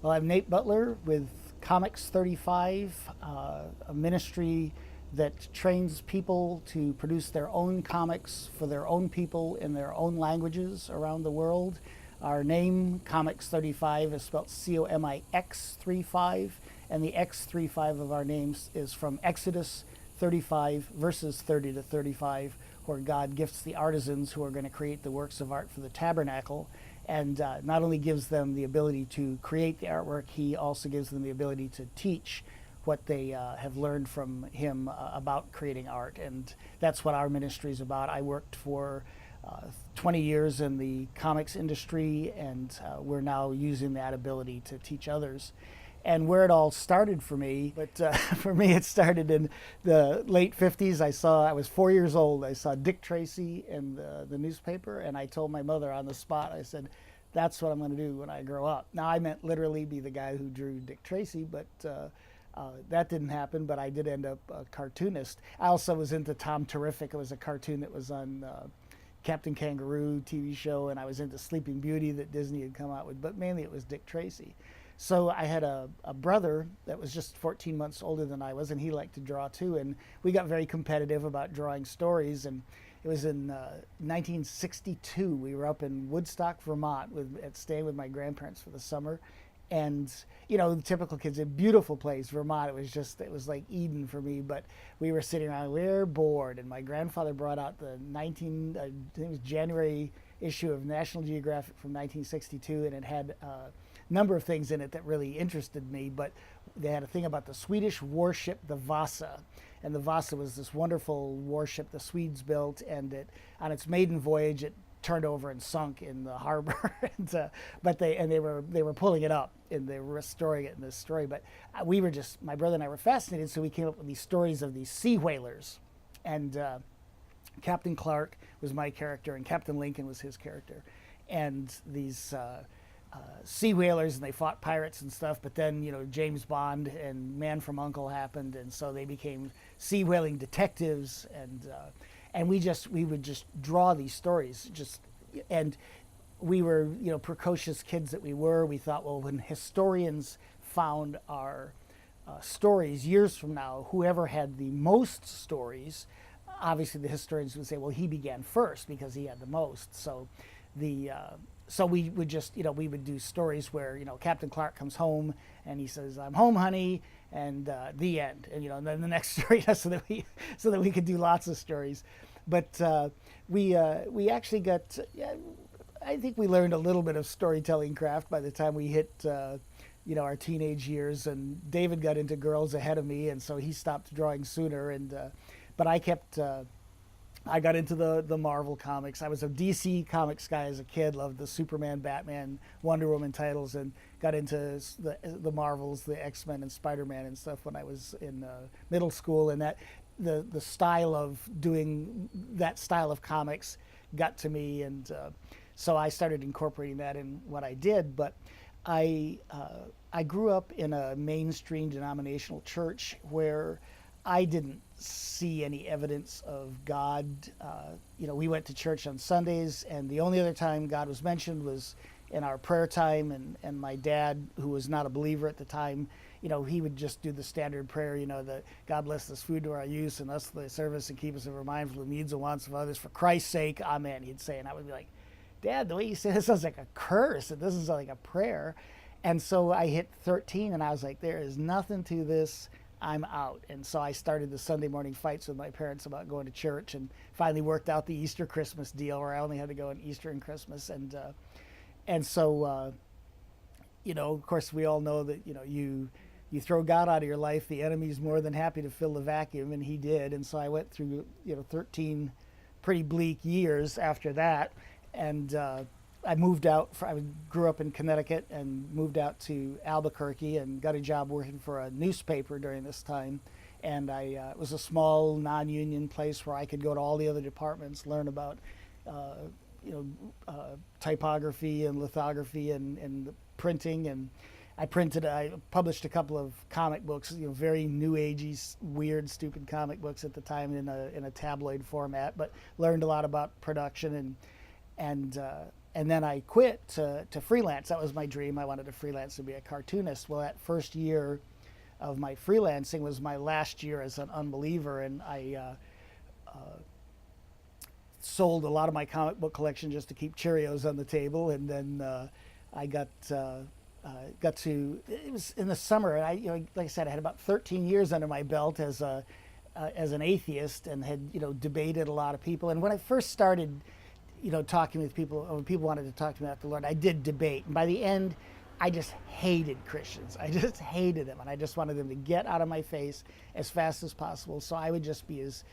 Well, I'm Nate Butler with Comics 35, a ministry that trains people to produce their own comics for their own people in their own languages around the world. Our name, Comics 35, is spelled C-O-M-I-X 35, and the X 35 of our names is from Exodus 35, verses 30 to 35, where God gifts the artisans who are going to create the works of art for the tabernacle, and not only gives them the ability to create the artwork, he also gives them the ability to teach what they have learned from him about creating art. And that's what our ministry is about. I worked for 20 years in the comics industry, and we're now using that ability to teach others. And where it all started for me, for me it started in the late 50s. I was 4 years old. I saw Dick Tracy in the newspaper, and I told my mother on the spot, I said, that's what I'm going to do when I grow up. Now, I meant literally be the guy who drew Dick Tracy, but that didn't happen, but I did end up a cartoonist. I also was into Tom Terrific. It was a cartoon that was on Captain Kangaroo TV show, and I was into Sleeping Beauty that Disney had come out with, but mainly it was Dick Tracy. So I had a brother that was just 14 months older than I was, and he liked to draw too, and we got very competitive about drawing stories. And it was in 1962. We were up in Woodstock, Vermont, staying with my grandparents for the summer. And, you know, the typical kids, a beautiful place, Vermont. It was like Eden for me. But we were sitting around, we were bored, and my grandfather brought out the I think it was January issue of National Geographic from 1962, and it had number of things in it that really interested me, but they had a thing about the Swedish warship, the Vasa. And the Vasa was this wonderful warship the Swedes built, and on its maiden voyage, it turned over and sunk in the harbor. But they were pulling it up, and they were restoring it in this story. But my brother and I were fascinated, so we came up with these stories of these sea whalers. And Captain Clark was my character, and Captain Lincoln was his character. And these sea whalers, and they fought pirates and stuff, but then, you know, James Bond and Man from U.N.C.L.E. happened, and so they became sea whaling detectives, and we would just draw these stories, and we were, you know, precocious kids that we thought, well, when historians found our stories years from now, whoever had the most stories, obviously the historians would say, well, he began first because he had the most. So we would just, you know, we would do stories where, you know, Captain Clark comes home and he says, "I'm home, honey," and the end. And, you know, and then the next story, so that we could do lots of stories. But we actually got, I think we learned a little bit of storytelling craft by the time we hit, you know, our teenage years. And David got into girls ahead of me, and so he stopped drawing sooner. And but I kept. I got into the Marvel comics. I was a DC Comics guy as a kid, loved the Superman, Batman, Wonder Woman titles, and got into the Marvels, the X-Men and Spider-Man and stuff when I was in middle school. And that the style of doing that style of comics got to me, and so I started incorporating that in what I did. But I grew up in a mainstream denominational church where I didn't see any evidence of God. You know, we went to church on Sundays, and the only other time God was mentioned was in our prayer time. And my dad, who was not a believer at the time, you know, he would just do the standard prayer, you know, the God bless this food to our use and us the service, and keep us ever mindful of the needs and wants of others. For Christ's sake, amen, he'd say. And I would be like, Dad, the way you say this sounds like a curse. It doesn't sound like a prayer. And so I hit 13, and I was like, there is nothing to this. I'm out. And so I started the Sunday morning fights with my parents about going to church, and finally worked out the Easter Christmas deal where I only had to go on Easter and Christmas. And so, you know, of course, we all know that, you know, you throw God out of your life, the enemy's more than happy to fill the vacuum, and he did. And so I went through, you know, 13 pretty bleak years after that. And I moved out. I grew up in Connecticut and moved out to Albuquerque and got a job working for a newspaper during this time. And it was a small non-union place where I could go to all the other departments, learn about, you know, typography and lithography and printing. And I published a couple of comic books, you know, very new agey, weird, stupid comic books at the time in a tabloid format, but learned a lot about production. and then I quit to freelance. That was my dream. I wanted to freelance and be a cartoonist. Well, that first year of my freelancing was my last year as an unbeliever, and I sold a lot of my comic book collection just to keep Cheerios on the table, and then I got to, it was in the summer, and like I said, I had about 13 years under my belt as an atheist, and had debated a lot of people. And when I first started talking with people, or when people wanted to talk to me about the Lord, I did debate, and by the end I just hated Christians. I just hated them, and I just wanted them to get out of my face as fast as possible. So I would just be as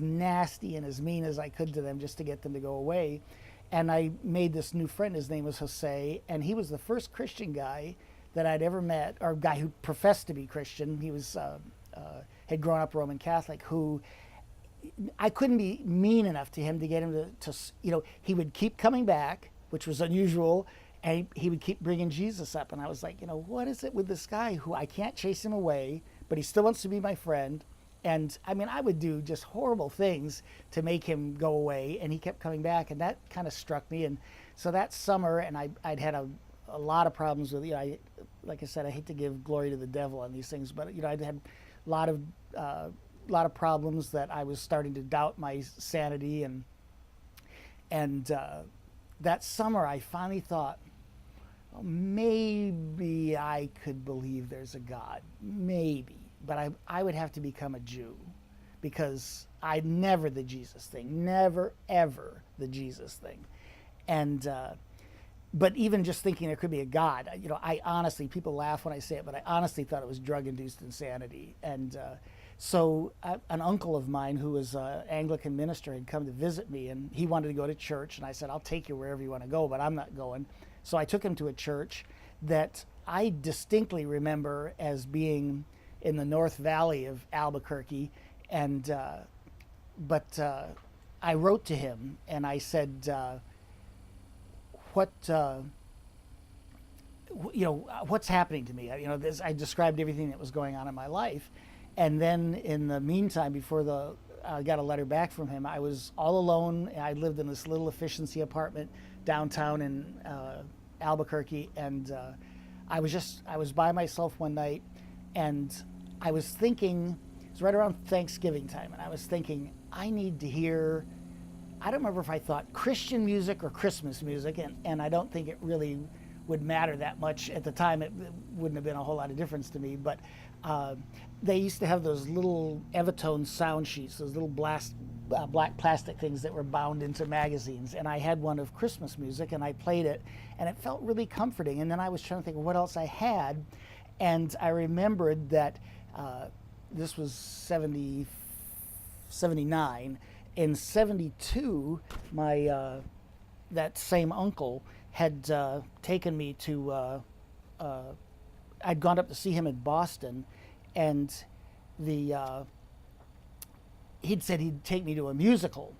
nasty and as mean as I could to them, just to get them to go away. And I made this new friend. His name was Jose, and he was the first Christian guy that I'd ever met, or guy who professed to be Christian. He was had grown up Roman Catholic, who I couldn't be mean enough to him to get him to he would keep coming back, which was unusual, and he would keep bringing Jesus up. And I was like, what is it with this guy who I can't chase him away, but he still wants to be my friend? And I mean, I would do just horrible things to make him go away, and he kept coming back, and that kind of struck me. And so that summer, and I'd had a lot of problems with, like I said, I hate to give glory to the devil on these things, but I'd had a lot of problems that I was starting to doubt my sanity, and that summer I finally thought, well, maybe I could believe there's a God, maybe, but I would have to become a Jew, because I never the Jesus thing, never ever the Jesus thing. And but even just thinking there could be a God, I honestly, people laugh when I say it, but I honestly thought it was drug-induced insanity. And so an uncle of mine who was an Anglican minister had come to visit me, and he wanted to go to church, and I said, I'll take you wherever you want to go, but I'm not going. So I took him to a church that I distinctly remember as being in the North Valley of Albuquerque, and but I wrote to him and I said, what's happening to me? I described everything that was going on in my life. And then in the meantime, before I got a letter back from him, I was all alone. I lived in this little efficiency apartment downtown in Albuquerque, and I was by myself one night, and I was thinking, it was right around Thanksgiving time, and I was thinking, I need to hear, I don't remember if I thought Christian music or Christmas music, and I don't think it really would matter that much at the time. It wouldn't have been a whole lot of difference to me, but they used to have those little Evitone sound sheets, those little black plastic things that were bound into magazines, and I had one of Christmas music, and I played it, and it felt really comforting. And then I was trying to think of what else I had, and I remembered that this was 79. In 72, my that same uncle had taken me to, I'd gone up to see him in Boston, and he'd said he'd take me to a musical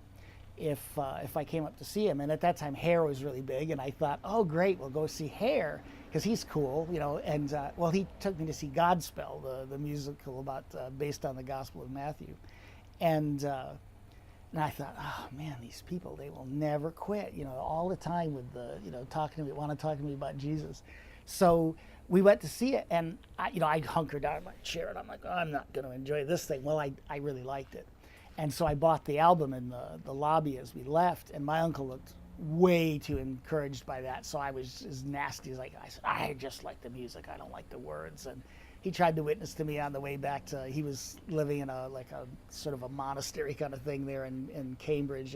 if I came up to see him. And at that time, Hair was really big, and I thought, oh great, we'll go see Hair, because he's cool, And well, he took me to see Godspell, the musical based on the Gospel of Matthew, and I thought, oh man, these people, they will never quit, all the time with talking to me, want to talk to me about Jesus. So we went to see it, and I hunkered down in my chair, and I'm like, oh, I'm not going to enjoy this thing. Well, I really liked it. And so I bought the album in the lobby as we left, and my uncle looked way too encouraged by that. So I was as nasty as I said, I just like the music, I don't like the words. And he tried to witness to me on the way back he was living in a sort of a monastery kind of thing there in Cambridge,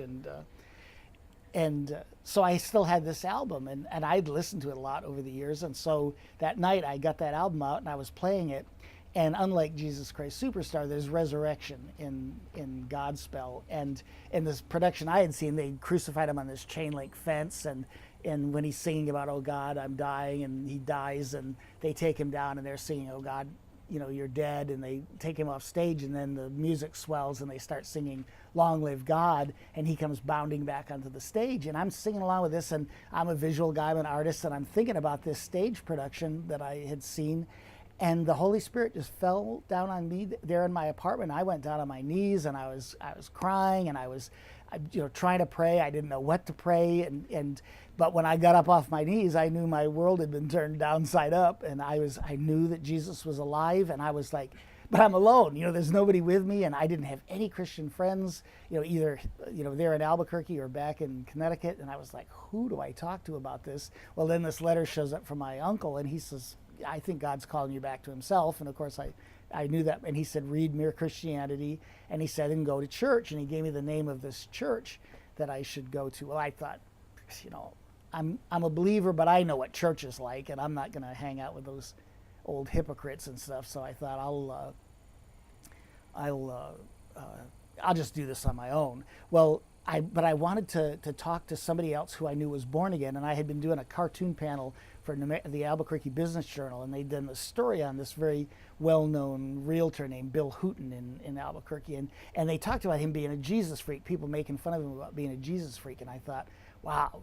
and so I still had this album, and I'd listened to it a lot over the years. And so that night I got that album out and I was playing it, and unlike Jesus Christ Superstar, there's resurrection in Godspell. And in this production I had seen, they crucified him on this chain link fence, and when he's singing about, oh God, I'm dying, and he dies, and they take him down and they're singing, oh God, you're dead, and they take him off stage, and then the music swells and they start singing Long Live God, and he comes bounding back onto the stage, and I'm singing along with this, and I'm a visual guy, I'm an artist, and I'm thinking about this stage production that I had seen, and the Holy Spirit just fell down on me there in my apartment. I went down on my knees, and I was crying, and I was trying to pray. I didn't know what to pray, but when I got up off my knees, I knew my world had been turned downside up, and I knew that Jesus was alive, and I was like, but I'm alone. There's nobody with me, and I didn't have any Christian friends, either there in Albuquerque or back in Connecticut. And I was like, who do I talk to about this? Well, then this letter shows up from my uncle, and he says, I think God's calling you back to himself. And of course, I knew that. And he said, read Mere Christianity. And he said, and go to church. And he gave me the name of this church that I should go to. Well, I thought, I'm a believer, but I know what church is like, and I'm not going to hang out with those old hypocrites and stuff. So I thought I'll just do this on my own. Well, but I wanted to talk to somebody else who I knew was born again, and I had been doing a cartoon panel for the Albuquerque Business Journal, and they'd done a story on this very well-known realtor named Bill Hooton in Albuquerque, and they talked about him being a Jesus freak, people making fun of him about being a Jesus freak, and I thought, wow,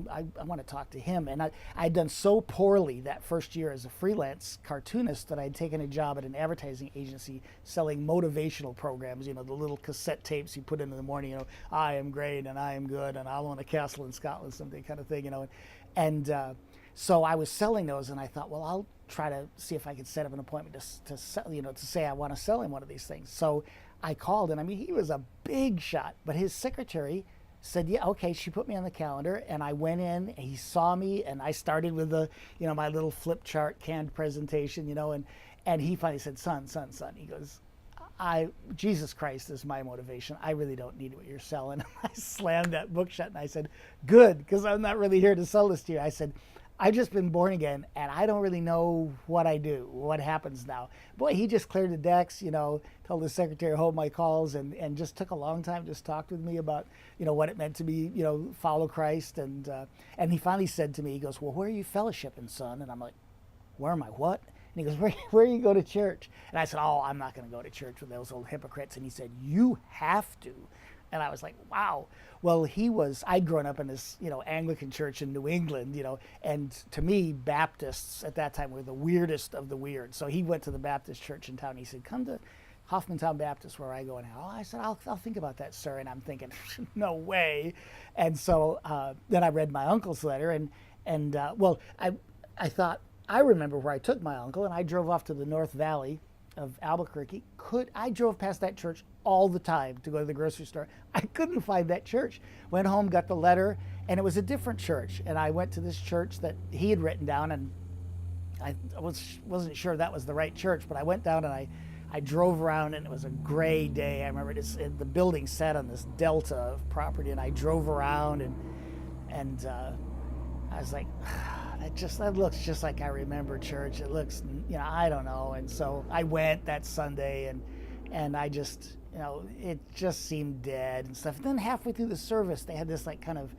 I want to talk to him. And I'd done so poorly that first year as a freelance cartoonist that I'd taken a job at an advertising agency selling motivational programs, the little cassette tapes you put in the morning, I am great and I am good and I'll own a castle in Scotland, something kind of thing, And so I was selling those, and I thought, well, I'll try to see if I could set up an appointment to sell, to say I want to sell him one of these things. So I called, and he was a big shot, but his secretary said, yeah, okay. She put me on the calendar, and I went in, and he saw me, and I started with my little flip chart canned presentation, and he finally said, son, he goes, Jesus Christ is my motivation. I really don't need what you're selling. I slammed that book shut, and I said, good, because I'm not really here to sell this to you. I said, I've just been born again, and I don't really know what I do, what happens now. Boy, he just cleared the decks, told his secretary to hold my calls, and just took a long time, just talked with me about, what it meant to be, follow Christ. And he finally said to me, he goes, well, where are you fellowshipping, son? And I'm like, where am I, what? And he goes, where you go to church? And I said, oh, I'm not going to go to church with those old hypocrites. And he said, you have to. And I was like, wow. Well, I'd grown up in this, Anglican church in New England, and to me, Baptists at that time were the weirdest of the weird. So he went to the Baptist church in town. He said, come to Hoffmantown Baptist where I go now. Oh, I said, I'll think about that, sir. And I'm thinking, no way. And so then I read my uncle's letter, and I thought, I remember where I took my uncle, and I drove off to the North Valley of Albuquerque. I drove past that church all the time to go to the grocery store. I couldn't find that church. Went home, got the letter, and it was a different church. And I went to this church that he had written down, and I wasn't sure that was the right church, but I went down and I drove around, and it was a gray day. I remember the building sat on this delta of property, and I drove around, and I was like, that looks just like I remember church. It looks, I don't know. And so I went that Sunday, and I just, it just seemed dead and stuff. And then halfway through the service, they had this kind of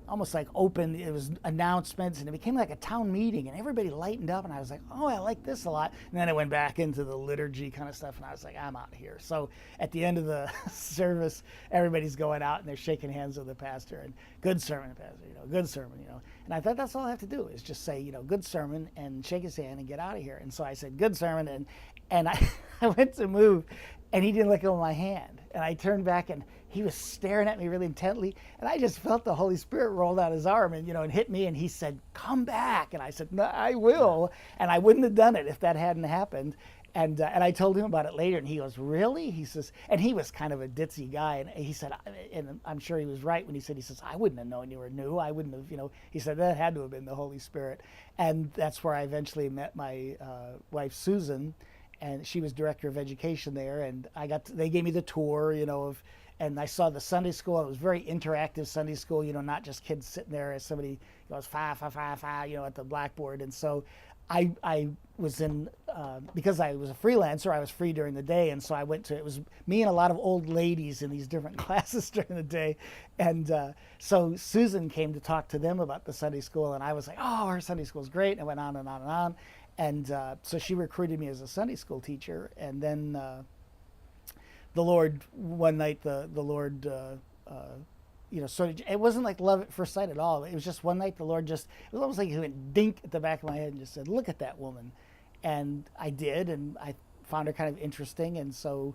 almost like open, it was announcements, and it became like a town meeting, and everybody lightened up, and I was like, oh, I like this a lot. And then it went back into the liturgy kind of stuff, and I was like, I'm out of here. So at the end of the service, everybody's going out, and they're shaking hands with the pastor, and good sermon, pastor, good sermon, And I thought that's all I have to do is just say, good sermon, and shake his hand and get out of here. And so I said, good sermon, and I went to move, and he didn't let go of my hand. And I turned back, and he was staring at me really intently, and I just felt the Holy Spirit roll out his arm and hit me, and he said, come back. And I said, no, I will. And I wouldn't have done it if that hadn't happened. And I told him about it later, and he goes, really? He says, and he was kind of a ditzy guy, and he said, and I'm sure he was right when he says, I wouldn't have known you were new. I wouldn't have, he said, that had to have been the Holy Spirit. And that's where I eventually met my wife, Susan, and she was director of education there, and they gave me the tour, and I saw the Sunday school. It was very interactive Sunday school, not just kids sitting there as somebody goes, fa, fa, fa, fa, at the blackboard. And so I was in, because I was a freelancer, I was free during the day. And so it was me and a lot of old ladies in these different classes during the day. And so Susan came to talk to them about the Sunday school. And I was like, oh, our Sunday school is great. And it went on and on and on. And so she recruited me as a Sunday school teacher. And then the Lord, one night, the Lord, sort of, it wasn't like love at first sight at all. It was just one night the Lord it was almost like he went dink at the back of my head and just said, look at that woman. And I did, and I found her kind of interesting. And so,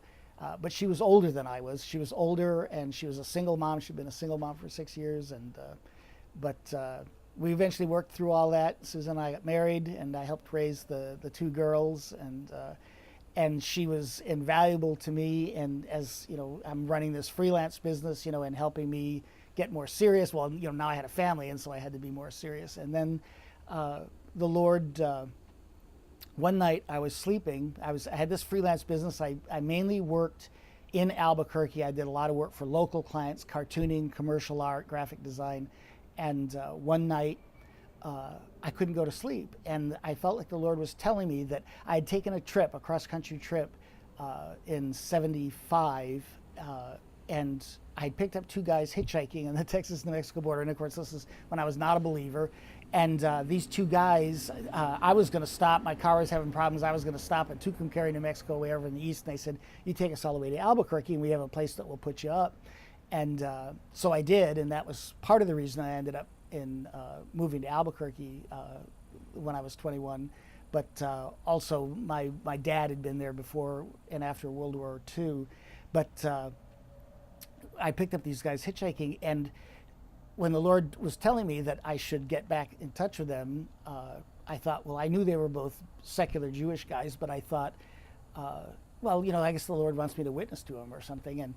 but she was older than I was. She was older, and she was a single mom. She'd been a single mom for 6 years, but we eventually worked through all that. Susan and I got married, and I helped raise the two girls, and she was invaluable to me. And as you know, I'm running this freelance business, you know, and helping me get more serious. Well, you know, now I had a family, and so I had to be more serious. And then the Lord, one night I was sleeping. I had this freelance business. I mainly worked in Albuquerque. I did a lot of work for local clients, cartooning, commercial art, graphic design. And one night, I couldn't go to sleep, and I felt like the Lord was telling me that I had taken a trip, a cross-country trip, in '75, and I picked up two guys hitchhiking on the Texas-New Mexico border. And of course, this is when I was not a believer. And these two guys, I was going to stop. My car was having problems. I was going to stop at Tucumcari, New Mexico, way over in the east. And they said, "You take us all the way to Albuquerque, and we have a place that will put you up." And so I did, and that was part of the reason I ended up in moving to Albuquerque when I was 21. But also my dad had been there before and after World War II. But I picked up these guys hitchhiking, and when the Lord was telling me that I should get back in touch with them, I thought, well, I knew they were both secular Jewish guys, but I thought, well, you know, I guess the Lord wants me to witness to them or something.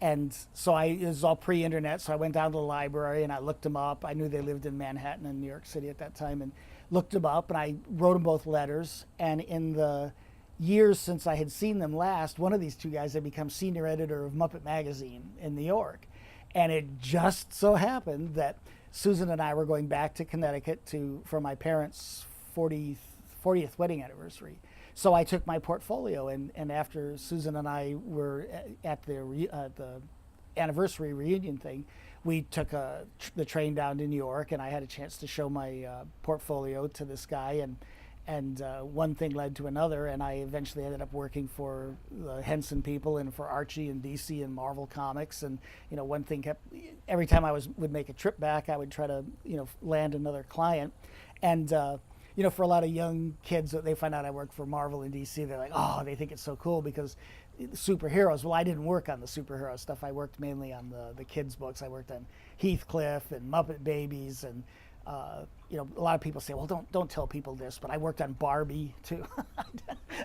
And so it was all pre-internet, so I went down to the library and I looked them up. I knew they lived in Manhattan and New York City at that time, and looked them up, and I wrote them both letters. And in the years since I had seen them last, one of these two guys had become senior editor of Muppet Magazine in New York. And it just so happened that Susan and I were going back to Connecticut for my parents' 40th wedding anniversary. So I took my portfolio, and after Susan and I were at the anniversary reunion thing, we took the train down to New York, and I had a chance to show my portfolio to this guy, and one thing led to another, and I eventually ended up working for the Henson people and for Archie and DC and Marvel Comics. And you know, one thing every time I would make a trip back, I would try to, you know, land another client. And you know, for a lot of young kids, they find out I work for Marvel and DC, they're like, oh, they think it's so cool because superheroes. Well, I didn't work on the superhero stuff. I worked mainly on the kids' books. I worked on Heathcliff and Muppet Babies, and you know, a lot of people say, well, don't tell people this, but I worked on Barbie too.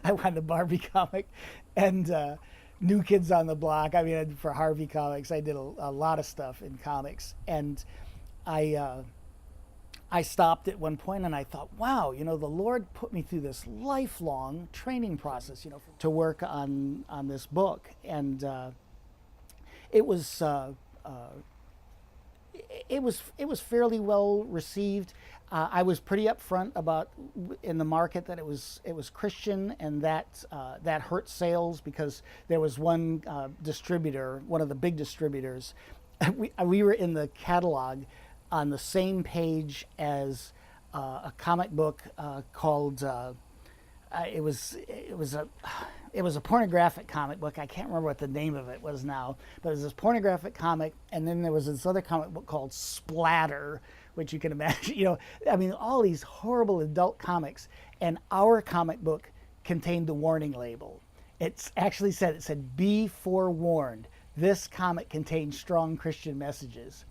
I won the Barbie comic, and New Kids on the Block. I mean, for Harvey Comics, I did a lot of stuff in comics, and I stopped at one point and I thought, wow, you know, the Lord put me through this lifelong training process, you know, to work on this book. And it was fairly well received. I was pretty upfront about in the market that it was Christian, and that hurt sales, because there was one distributor, one of the big distributors. We were in the catalog on the same page as a comic book called it was a pornographic comic book. I can't remember what the name of it was now, but it was this pornographic comic, and then there was this other comic book called Splatter, which you can imagine, you know, I mean, all these horrible adult comics, and our comic book contained the warning label. It said, "Be forewarned, this comic contains strong Christian messages."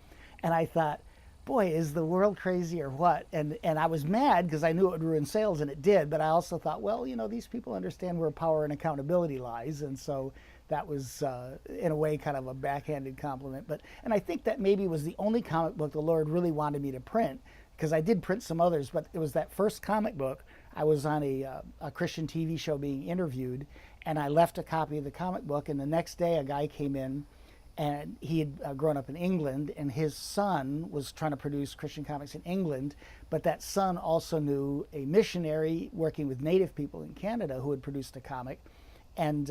And I thought, boy, is the world crazy or what? And I was mad because I knew it would ruin sales, and it did. But I also thought, well, you know, these people understand where power and accountability lies. And so that was, in a way, kind of a backhanded compliment. And I think that maybe was the only comic book the Lord really wanted me to print, because I did print some others. But it was that first comic book. I was on a Christian TV show being interviewed, and I left a copy of the comic book. And the next day, a guy came in, and he had grown up in England, and his son was trying to produce Christian comics in England, but that son also knew a missionary working with Native people in Canada who had produced a comic, and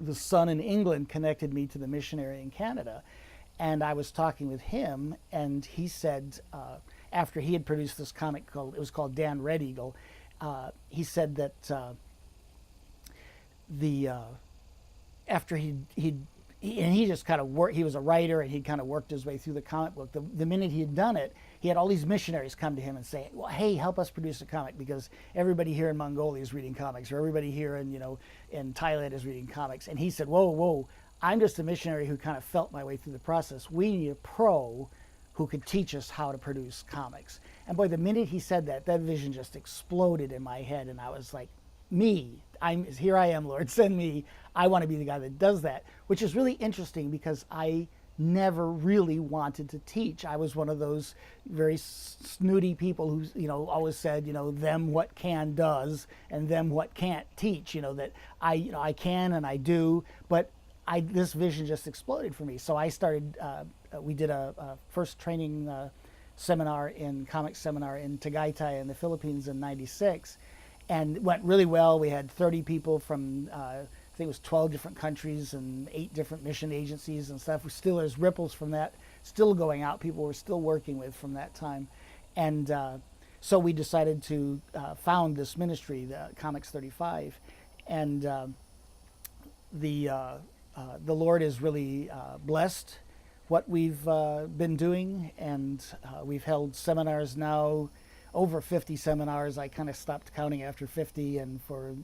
the son in England connected me to the missionary in Canada. And I was talking with him, and he said, after he had produced this comic it was called Dan Red Eagle, he said that after he'd and he just kind of worked. He was a writer, and he kind of worked his way through the comic book. The minute he had done it, he had all these missionaries come to him and say, "Well, hey, help us produce a comic because everybody here in Mongolia is reading comics, or everybody here in in Thailand is reading comics." And he said, "Whoa, whoa! I'm just a missionary who kind of felt my way through the process. We need a pro who could teach us how to produce comics." And boy, the minute he said that, that vision just exploded in my head, and I was like, "Me, here I am, Lord, send me. I want to be the guy that does that," which is really interesting because I never really wanted to teach. I was one of those very snooty people who, always said, them what can does and them what can't teach, that I can and I do, but this vision just exploded for me. So I started, we did a first training comics seminar in Tagaytay in the Philippines in '96, and it went really well. We had 30 people from, I think it was 12 different countries and 8 different mission agencies and stuff. There's ripples from that still going out. People we're still working with from that time. And so we decided to found this ministry, the Comics 35. And the Lord has really blessed what we've been doing. And we've held seminars now, over 50 seminars. I kind of stopped counting after 50, and for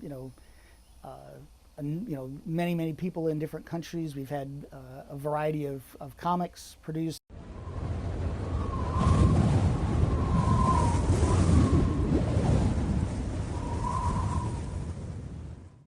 many people in different countries. We've had a variety of comics produced.